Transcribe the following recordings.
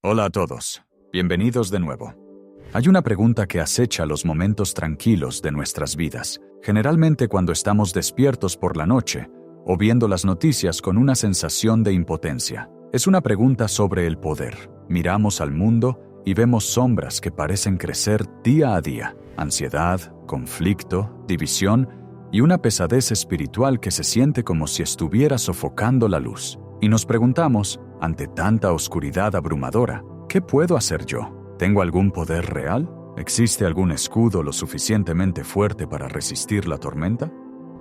Hola a todos, bienvenidos de nuevo. Hay una pregunta que acecha los momentos tranquilos de nuestras vidas, generalmente cuando estamos despiertos por la noche o viendo las noticias con una sensación de impotencia. Es una pregunta sobre el poder. Miramos al mundo y vemos sombras que parecen crecer día a día. Ansiedad, conflicto, división y una pesadez espiritual que se siente como si estuviera sofocando la luz. Y nos preguntamos, ante tanta oscuridad abrumadora, ¿qué puedo hacer yo? ¿Tengo algún poder real? ¿Existe algún escudo lo suficientemente fuerte para resistir la tormenta?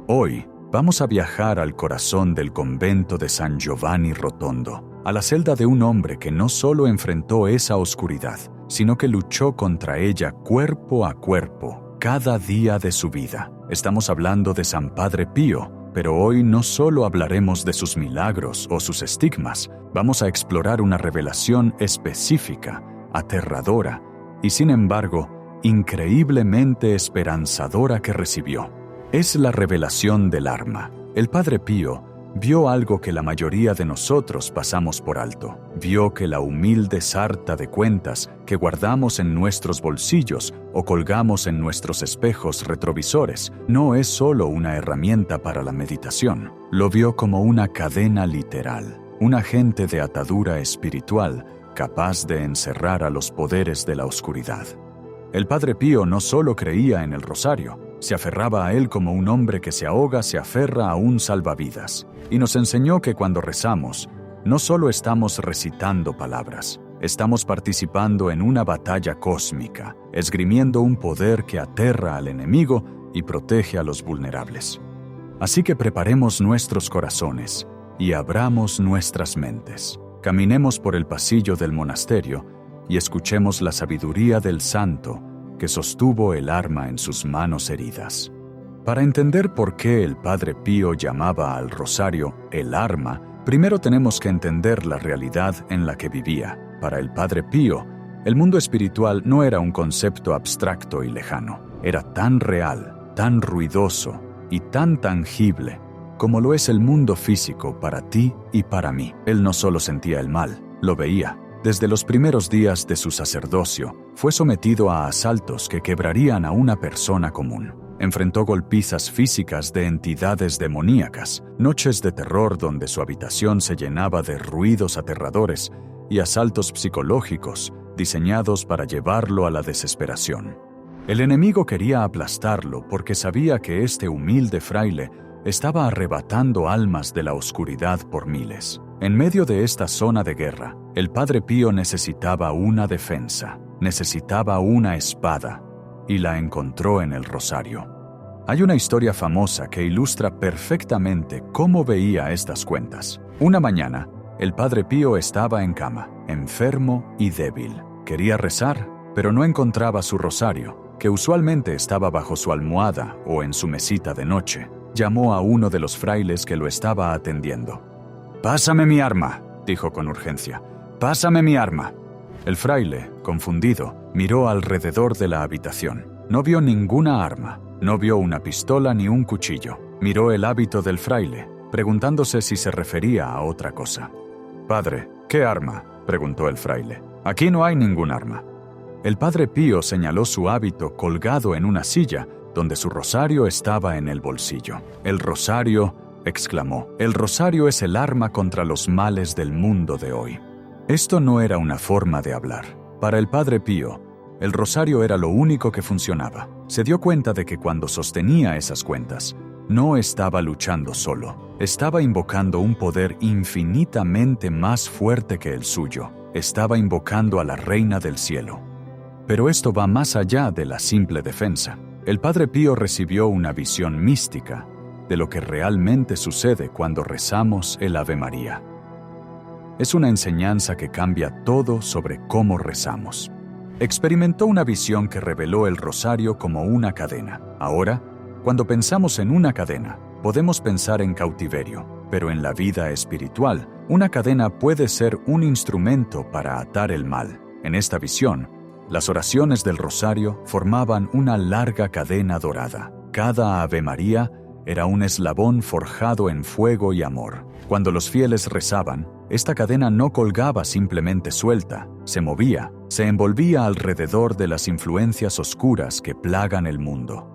Hoy vamos a viajar al corazón del convento de San Giovanni Rotondo, a la celda de un hombre que no solo enfrentó esa oscuridad, sino que luchó contra ella cuerpo a cuerpo, cada día de su vida. Estamos hablando de San Padre Pío, pero hoy no solo hablaremos de sus milagros o sus estigmas, vamos a explorar una revelación específica, aterradora y, sin embargo, increíblemente esperanzadora que recibió. Es la revelación del arma. El Padre Pío vio algo que la mayoría de nosotros pasamos por alto. Vio que la humilde sarta de cuentas que guardamos en nuestros bolsillos o colgamos en nuestros espejos retrovisores no es solo una herramienta para la meditación. Lo vio como una cadena literal, un agente de atadura espiritual capaz de encerrar a los poderes de la oscuridad. El Padre Pío no solo creía en el rosario, se aferraba a él como un hombre que se ahoga se aferra a un salvavidas, y nos enseñó que cuando rezamos, no solo estamos recitando palabras, estamos participando en una batalla cósmica, esgrimiendo un poder que aterra al enemigo y protege a los vulnerables. Así que preparemos nuestros corazones y abramos nuestras mentes. Caminemos por el pasillo del monasterio y escuchemos la sabiduría del santo que sostuvo el arma en sus manos heridas. Para entender por qué el Padre Pío llamaba al rosario el arma, primero tenemos que entender la realidad en la que vivía. Para el Padre Pío, el mundo espiritual no era un concepto abstracto y lejano. Era tan real, tan ruidoso y tan tangible como lo es el mundo físico para ti y para mí. Él no solo sentía el mal, lo veía. Desde los primeros días de su sacerdocio, fue sometido a asaltos que quebrarían a una persona común. Enfrentó golpizas físicas de entidades demoníacas, noches de terror donde su habitación se llenaba de ruidos aterradores y asaltos psicológicos diseñados para llevarlo a la desesperación. El enemigo quería aplastarlo porque sabía que este humilde fraile estaba arrebatando almas de la oscuridad por miles. En medio de esta zona de guerra, el Padre Pío necesitaba una defensa, necesitaba una espada, y la encontró en el rosario. Hay una historia famosa que ilustra perfectamente cómo veía estas cuentas. Una mañana, el Padre Pío estaba en cama, enfermo y débil. Quería rezar, pero no encontraba su rosario, que usualmente estaba bajo su almohada o en su mesita de noche. Llamó a uno de los frailes que lo estaba atendiendo. «Pásame mi arma», dijo con urgencia. «Pásame mi arma». El fraile, confundido, miró alrededor de la habitación. No vio ninguna arma, no vio una pistola ni un cuchillo. Miró el hábito del fraile, preguntándose si se refería a otra cosa. «Padre, ¿qué arma?», preguntó el fraile. «Aquí no hay ningún arma». El Padre Pío señaló su hábito colgado en una silla, donde su rosario estaba en el bolsillo. «El rosario», exclamó, «el rosario es el arma contra los males del mundo de hoy». Esto no era una forma de hablar. Para el Padre Pío, el rosario era lo único que funcionaba. Se dio cuenta de que cuando sostenía esas cuentas, no estaba luchando solo. Estaba invocando un poder infinitamente más fuerte que el suyo. Estaba invocando a la Reina del Cielo. Pero esto va más allá de la simple defensa. El Padre Pío recibió una visión mística de lo que realmente sucede cuando rezamos el Ave María. Es una enseñanza que cambia todo sobre cómo rezamos. Experimentó una visión que reveló el rosario como una cadena. Ahora, cuando pensamos en una cadena, podemos pensar en cautiverio, pero en la vida espiritual, una cadena puede ser un instrumento para atar el mal. En esta visión, las oraciones del rosario formaban una larga cadena dorada. Cada Ave María era un eslabón forjado en fuego y amor. Cuando los fieles rezaban, esta cadena no colgaba simplemente suelta, se movía, se envolvía alrededor de las influencias oscuras que plagan el mundo.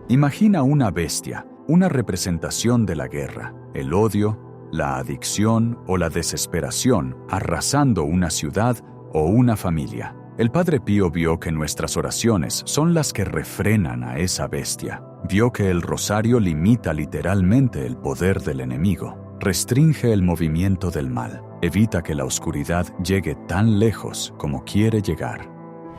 Imagina una bestia, una representación de la guerra, el odio, la adicción o la desesperación arrasando una ciudad o una familia. El Padre Pío vio que nuestras oraciones son las que refrenan a esa bestia. Vio que el rosario limita literalmente el poder del enemigo, restringe el movimiento del mal, evita que la oscuridad llegue tan lejos como quiere llegar.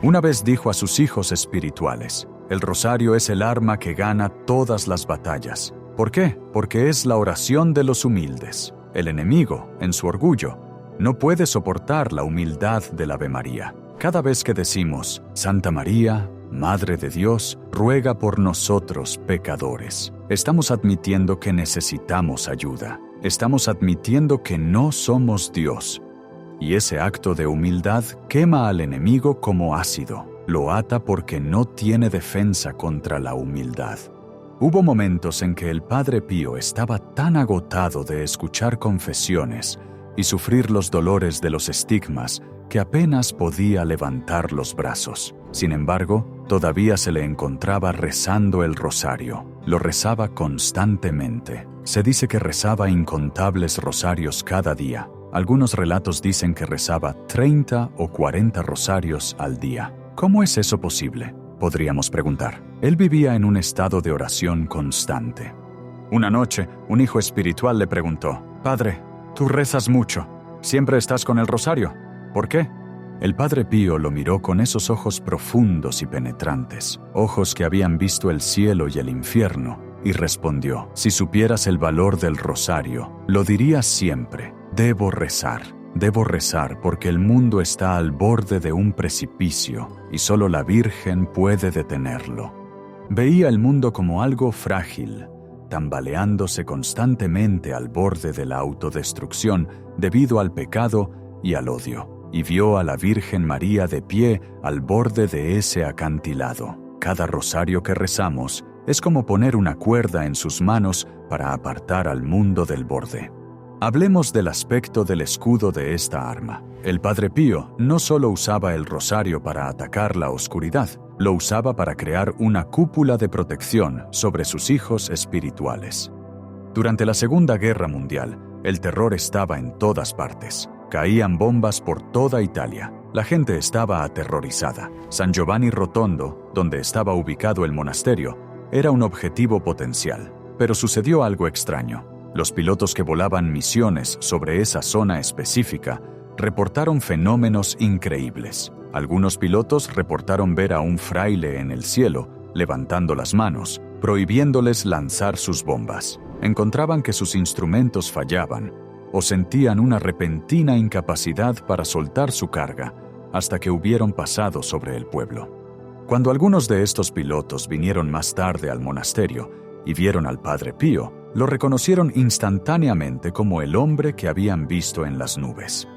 Una vez dijo a sus hijos espirituales, el rosario es el arma que gana todas las batallas. ¿Por qué? Porque es la oración de los humildes. El enemigo, en su orgullo, no puede soportar la humildad del Ave María. Cada vez que decimos, Santa María, Madre de Dios, ruega por nosotros pecadores, estamos admitiendo que necesitamos ayuda. Estamos admitiendo que no somos Dios. Y ese acto de humildad quema al enemigo como ácido. Lo ata porque no tiene defensa contra la humildad. Hubo momentos en que el Padre Pío estaba tan agotado de escuchar confesiones y sufrir los dolores de los estigmas que apenas podía levantar los brazos. Sin embargo, todavía se le encontraba rezando el rosario. Lo rezaba constantemente. Se dice que rezaba incontables rosarios cada día. Algunos relatos dicen que rezaba 30 o 40 rosarios al día. ¿Cómo es eso posible?, podríamos preguntar. Él vivía en un estado de oración constante. Una noche, un hijo espiritual le preguntó, «Padre, tú rezas mucho. ¿Siempre estás con el rosario? ¿Por qué?». El Padre Pío lo miró con esos ojos profundos y penetrantes, ojos que habían visto el cielo y el infierno, y respondió, «Si supieras el valor del rosario, lo dirías siempre. Debo rezar porque el mundo está al borde de un precipicio y solo la Virgen puede detenerlo». Veía el mundo como algo frágil, tambaleándose constantemente al borde de la autodestrucción debido al pecado y al odio, y vio a la Virgen María de pie al borde de ese acantilado. Cada rosario que rezamos es como poner una cuerda en sus manos para apartar al mundo del borde. Hablemos del aspecto del escudo de esta arma. El Padre Pío no solo usaba el rosario para atacar la oscuridad, lo usaba para crear una cúpula de protección sobre sus hijos espirituales. Durante la Segunda Guerra Mundial, el terror estaba en todas partes. Caían bombas por toda Italia. La gente estaba aterrorizada. San Giovanni Rotondo, donde estaba ubicado el monasterio, era un objetivo potencial. Pero sucedió algo extraño. Los pilotos que volaban misiones sobre esa zona específica reportaron fenómenos increíbles. Algunos pilotos reportaron ver a un fraile en el cielo, levantando las manos, prohibiéndoles lanzar sus bombas. Encontraban que sus instrumentos fallaban, o sentían una repentina incapacidad para soltar su carga, hasta que hubieron pasado sobre el pueblo. Cuando algunos de estos pilotos vinieron más tarde al monasterio y vieron al Padre Pío, lo reconocieron instantáneamente como el hombre que habían visto en las nubes.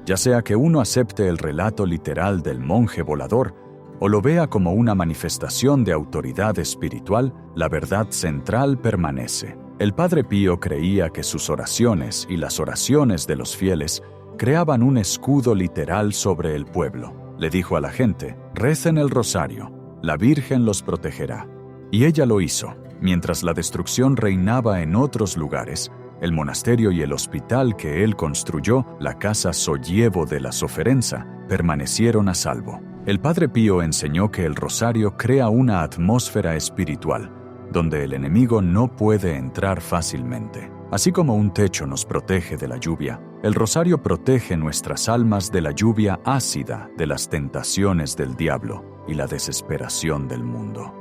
Ya sea que uno acepte el relato literal del monje volador o lo vea como una manifestación de autoridad espiritual, la verdad central permanece. El Padre Pío creía que sus oraciones y las oraciones de los fieles creaban un escudo literal sobre el pueblo. Le dijo a la gente, «Recen el rosario, la Virgen los protegerá». Y ella lo hizo. Mientras la destrucción reinaba en otros lugares, el monasterio y el hospital que él construyó, la casa Sollievo de la Soferenza, permanecieron a salvo. El Padre Pío enseñó que el rosario crea una atmósfera espiritual, donde el enemigo no puede entrar fácilmente. Así como un techo nos protege de la lluvia, el rosario protege nuestras almas de la lluvia ácida de las tentaciones del diablo y la desesperación del mundo.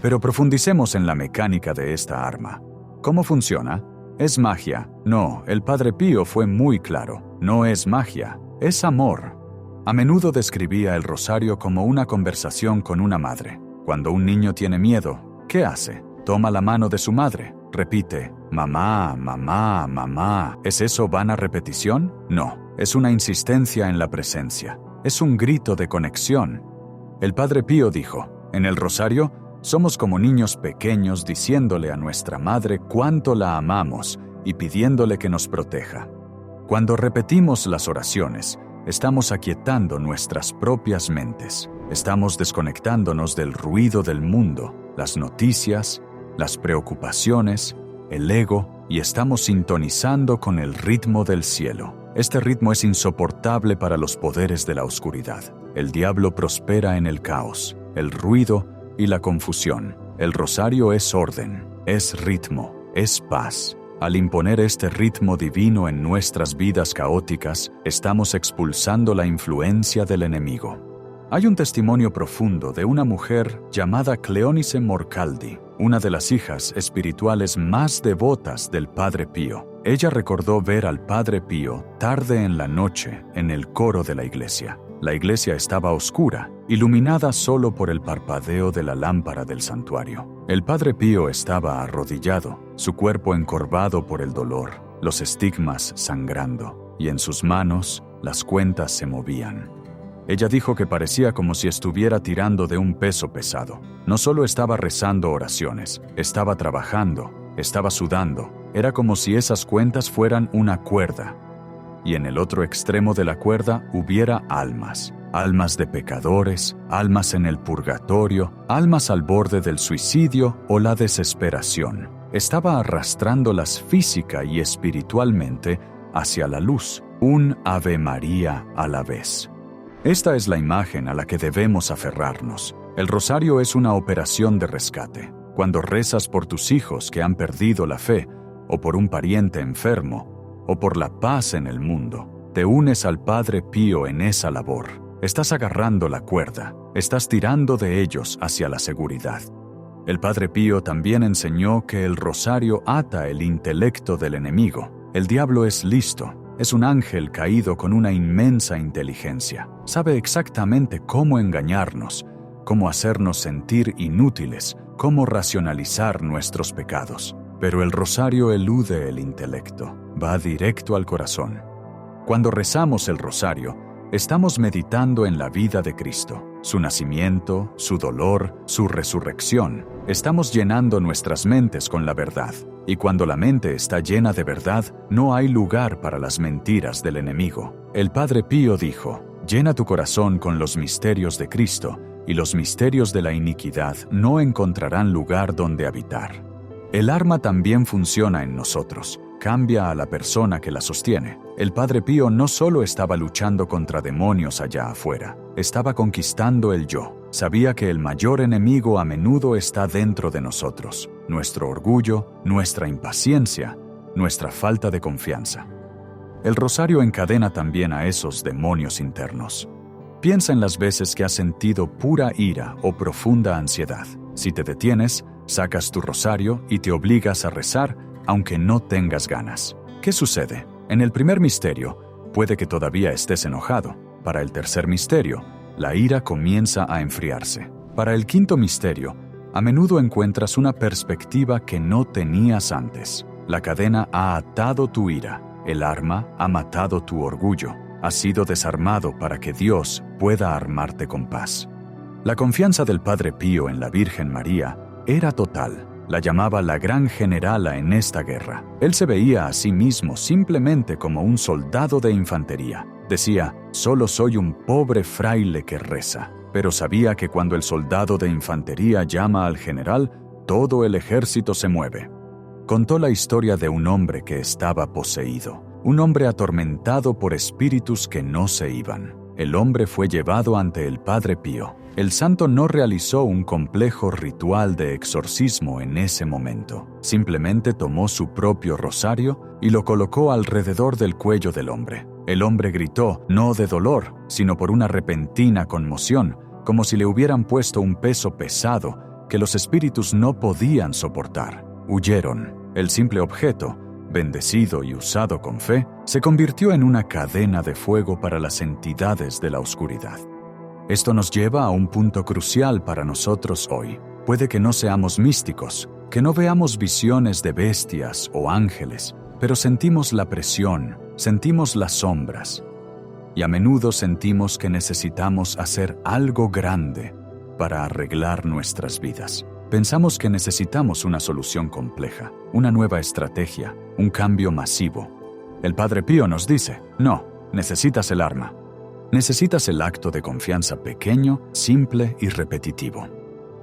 Pero profundicemos en la mecánica de esta arma. ¿Cómo funciona? ¿Es magia? No, el Padre Pío fue muy claro. No es magia, es amor. A menudo describía el rosario como una conversación con una madre. Cuando un niño tiene miedo, ¿qué hace? Toma la mano de su madre, repite, mamá, mamá, mamá. ¿Es eso vana repetición? No, es una insistencia en la presencia. Es un grito de conexión. El Padre Pío dijo, en el rosario, Somos como niños pequeños diciéndole a nuestra madre cuánto la amamos y pidiéndole que nos proteja. Cuando repetimos las oraciones, estamos aquietando nuestras propias mentes. Estamos desconectándonos del ruido del mundo, las noticias, las preocupaciones, el ego, y estamos sintonizando con el ritmo del cielo. Este ritmo es insoportable para los poderes de la oscuridad. El diablo prospera en el caos, el ruido y la confusión. El rosario es orden, es ritmo, es paz. Al imponer este ritmo divino en nuestras vidas caóticas, estamos expulsando la influencia del enemigo. Hay un testimonio profundo de una mujer llamada Cleonice Morcaldi, una de las hijas espirituales más devotas del Padre Pío. Ella recordó ver al Padre Pío tarde en la noche en el coro de la iglesia. La iglesia estaba oscura, iluminada solo por el parpadeo de la lámpara del santuario. El Padre Pío estaba arrodillado, su cuerpo encorvado por el dolor, los estigmas sangrando, y en sus manos las cuentas se movían. Ella dijo que parecía como si estuviera tirando de un peso pesado. No solo estaba rezando oraciones, estaba trabajando, estaba sudando. Era como si esas cuentas fueran una cuerda. Y en el otro extremo de la cuerda hubiera almas. Almas de pecadores, almas en el purgatorio, almas al borde del suicidio o la desesperación. Estaba arrastrándolas física y espiritualmente hacia la luz. Un Ave María a la vez. Esta es la imagen a la que debemos aferrarnos. El rosario es una operación de rescate. Cuando rezas por tus hijos que han perdido la fe, o por un pariente enfermo, o por la paz en el mundo, te unes al Padre Pío en esa labor. Estás agarrando la cuerda, estás tirando de ellos hacia la seguridad. El Padre Pío también enseñó que el rosario ata el intelecto del enemigo. El diablo es listo. Es un ángel caído con una inmensa inteligencia. Sabe exactamente cómo engañarnos, cómo hacernos sentir inútiles, cómo racionalizar nuestros pecados. Pero el rosario elude el intelecto, va directo al corazón. Cuando rezamos el rosario, estamos meditando en la vida de Cristo, su nacimiento, su dolor, su resurrección. Estamos llenando nuestras mentes con la verdad. Y cuando la mente está llena de verdad, no hay lugar para las mentiras del enemigo. El Padre Pío dijo: «Llena tu corazón con los misterios de Cristo, y los misterios de la iniquidad no encontrarán lugar donde habitar». El arma también funciona en nosotros, cambia a la persona que la sostiene. El Padre Pío no solo estaba luchando contra demonios allá afuera, estaba conquistando el yo. Sabía que el mayor enemigo a menudo está dentro de nosotros, nuestro orgullo, nuestra impaciencia, nuestra falta de confianza. El rosario encadena también a esos demonios internos. Piensa en las veces que has sentido pura ira o profunda ansiedad. Si te detienes, sacas tu rosario y te obligas a rezar, aunque no tengas ganas. ¿Qué sucede? En el primer misterio, puede que todavía estés enojado. Para el tercer misterio, la ira comienza a enfriarse. Para el quinto misterio, a menudo encuentras una perspectiva que no tenías antes. La cadena ha atado tu ira, el arma ha matado tu orgullo, has sido desarmado para que Dios pueda armarte con paz. La confianza del Padre Pío en la Virgen María era total. La llamaba la gran generala en esta guerra. Él se veía a sí mismo simplemente como un soldado de infantería. Decía: «Solo soy un pobre fraile que reza». Pero sabía que cuando el soldado de infantería llama al general, todo el ejército se mueve. Contó la historia de un hombre que estaba poseído, un hombre atormentado por espíritus que no se iban. El hombre fue llevado ante el Padre Pío. El santo no realizó un complejo ritual de exorcismo en ese momento. Simplemente tomó su propio rosario y lo colocó alrededor del cuello del hombre. El hombre gritó, no de dolor, sino por una repentina conmoción, como si le hubieran puesto un peso pesado que los espíritus no podían soportar. Huyeron. El simple objeto, bendecido y usado con fe, se convirtió en una cadena de fuego para las entidades de la oscuridad. Esto nos lleva a un punto crucial para nosotros hoy. Puede que no seamos místicos, que no veamos visiones de bestias o ángeles, pero sentimos la presión, sentimos las sombras. Y a menudo sentimos que necesitamos hacer algo grande para arreglar nuestras vidas. Pensamos que necesitamos una solución compleja, una nueva estrategia, un cambio masivo. El Padre Pío nos dice, no, necesitas el arma. Necesitas el acto de confianza pequeño, simple y repetitivo.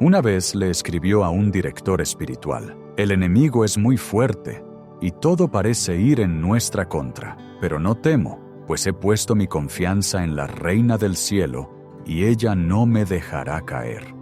Una vez le escribió a un director espiritual, el enemigo es muy fuerte y todo parece ir en nuestra contra, pero no temo, pues he puesto mi confianza en la Reina del Cielo y ella no me dejará caer.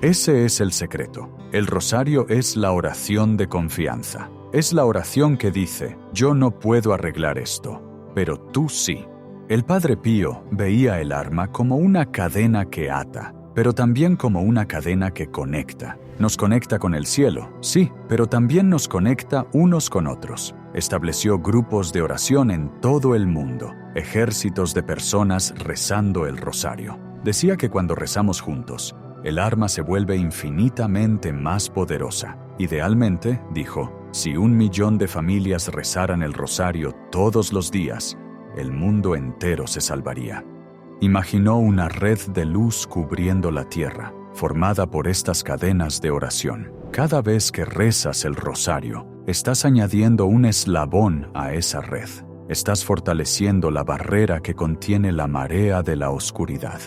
Ese es el secreto. El rosario es la oración de confianza. Es la oración que dice, yo no puedo arreglar esto, pero tú sí. El Padre Pío veía el arma como una cadena que ata, pero también como una cadena que conecta. Nos conecta con el cielo, sí, pero también nos conecta unos con otros. Estableció grupos de oración en todo el mundo, ejércitos de personas rezando el rosario. Decía que cuando rezamos juntos, el arma se vuelve infinitamente más poderosa. Idealmente, dijo, si 1 millón de familias rezaran el rosario todos los días, el mundo entero se salvaría. Imaginó una red de luz cubriendo la tierra, formada por estas cadenas de oración. Cada vez que rezas el rosario, estás añadiendo un eslabón a esa red. Estás fortaleciendo la barrera que contiene la marea de la oscuridad.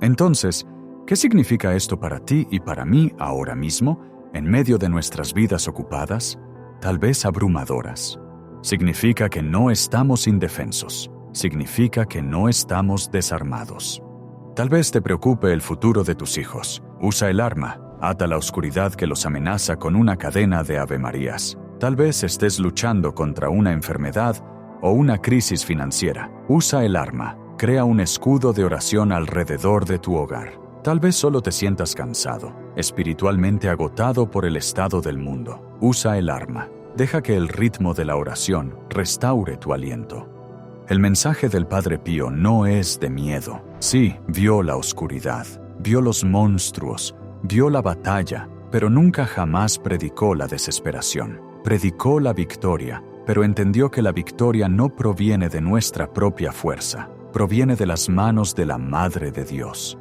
Entonces, ¿qué significa esto para ti y para mí ahora mismo, en medio de nuestras vidas ocupadas, tal vez abrumadoras? Significa que no estamos indefensos. Significa que no estamos desarmados. Tal vez te preocupe el futuro de tus hijos. Usa el arma. Ata la oscuridad que los amenaza con una cadena de avemarías. Tal vez estés luchando contra una enfermedad o una crisis financiera. Usa el arma. Crea un escudo de oración alrededor de tu hogar. Tal vez solo te sientas cansado, espiritualmente agotado por el estado del mundo. Usa el arma. Deja que el ritmo de la oración restaure tu aliento. El mensaje del Padre Pío no es de miedo. Sí, vio la oscuridad, vio los monstruos, vio la batalla, pero nunca jamás predicó la desesperación. Predicó la victoria, pero entendió que la victoria no proviene de nuestra propia fuerza, proviene de las manos de la Madre de Dios.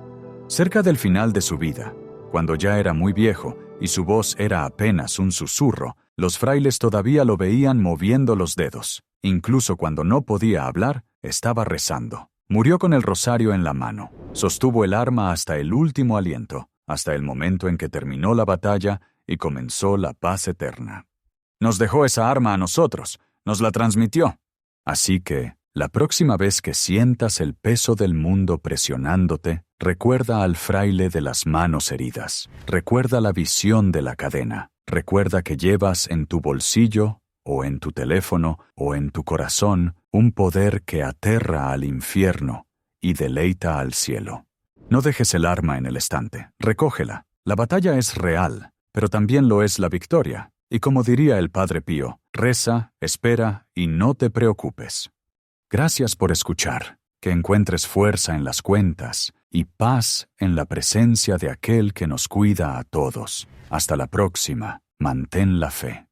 Cerca del final de su vida, cuando ya era muy viejo y su voz era apenas un susurro, los frailes todavía lo veían moviendo los dedos. Incluso cuando no podía hablar, estaba rezando. Murió con el rosario en la mano. Sostuvo el arma hasta el último aliento, hasta el momento en que terminó la batalla y comenzó la paz eterna. Nos dejó esa arma a nosotros, nos la transmitió. Así que, la próxima vez que sientas el peso del mundo presionándote, recuerda al fraile de las manos heridas. Recuerda la visión de la cadena. Recuerda que llevas en tu bolsillo, o en tu teléfono, o en tu corazón, un poder que aterra al infierno y deleita al cielo. No dejes el arma en el estante, recógela. La batalla es real, pero también lo es la victoria. Y como diría el Padre Pío, reza, espera y no te preocupes. Gracias por escuchar, que encuentres fuerza en las cuentas y paz en la presencia de aquel que nos cuida a todos. Hasta la próxima, mantén la fe.